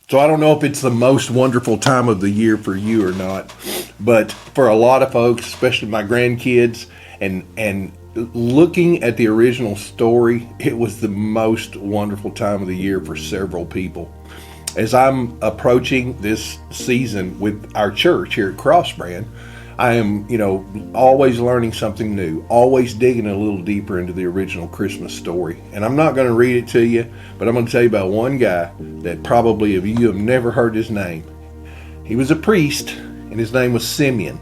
So I don't know if it's the most wonderful time of the year for you or not, but for a lot of folks, especially my grandkids, and looking at the original story, it was the most wonderful time of the year for several people. As I'm approaching this season with our church here at Crossbrand, I am, always learning something new, always digging a little deeper into the original Christmas story. And I'm not going to read it to you, but I'm going to tell you about one guy that probably of you have never heard his name. He was a priest, and his name was Simeon.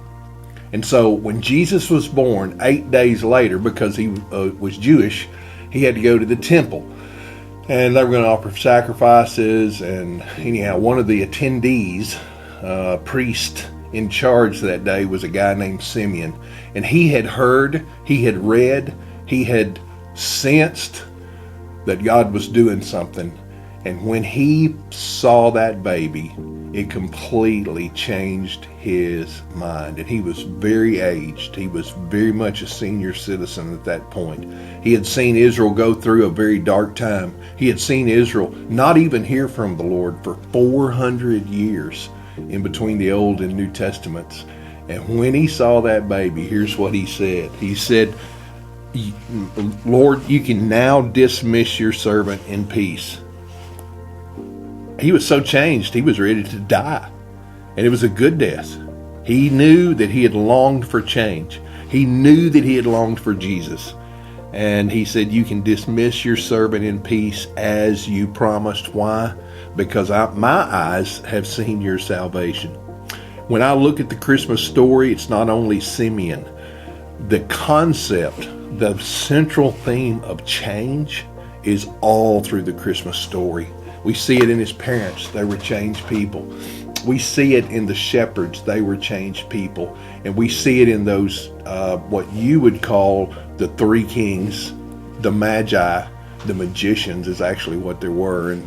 And so when Jesus was born 8 days later, because he was Jewish, he had to go to the temple. And they were going to offer sacrifices. And anyhow, one of the attendees, priest in charge that day, was a guy named Simeon. And he had heard, he had read, he had sensed that God was doing something. And when he saw that baby, it completely changed his mind. And he was very aged. He was very much a senior citizen at that point. He had seen Israel go through a very dark time. He had seen Israel not even hear from the Lord for 400 years in between the Old and New Testaments. And when he saw that baby, here's what he said. He said, "Lord, you can now dismiss your servant in peace." He was so changed, he was ready to die. And it was a good death. He knew that he had longed for change. He knew that he had longed for Jesus. And he said, "You can dismiss your servant in peace as you promised." Why? Because my eyes have seen your salvation. When I look at the Christmas story, it's not only Simeon. The concept, the central theme of change is all through the Christmas story. We see it in his parents. They were changed people. We see it in the shepherds. They were changed people. And we see it in those, what you would call the three kings, the magi, the magicians is actually what there were. And,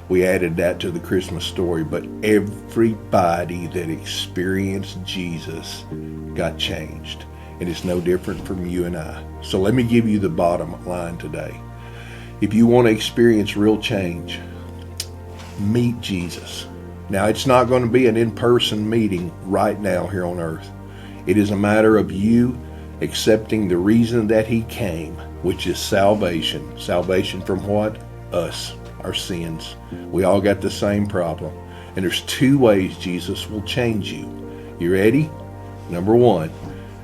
we added that to the Christmas story. But everybody that experienced Jesus got changed. And it's no different from you and I. So let me give you the bottom line today. If you want to experience real change, meet Jesus. Now, it's not going to be an in-person meeting right now here on earth. It is a matter of you accepting the reason that he came, which is salvation. Salvation from what? Us, our sins. We all got the same problem. And there's two ways Jesus will change you. You ready? Number one,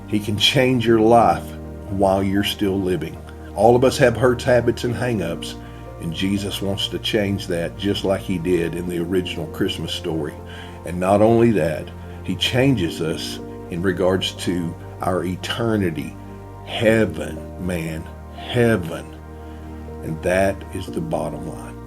he can change your life while you're still living. All of us have hurts, habits, and hang-ups, and Jesus wants to change that just like he did in the original Christmas story. And not only that, he changes us in regards to our eternity. Heaven, man, heaven. And that is the bottom line.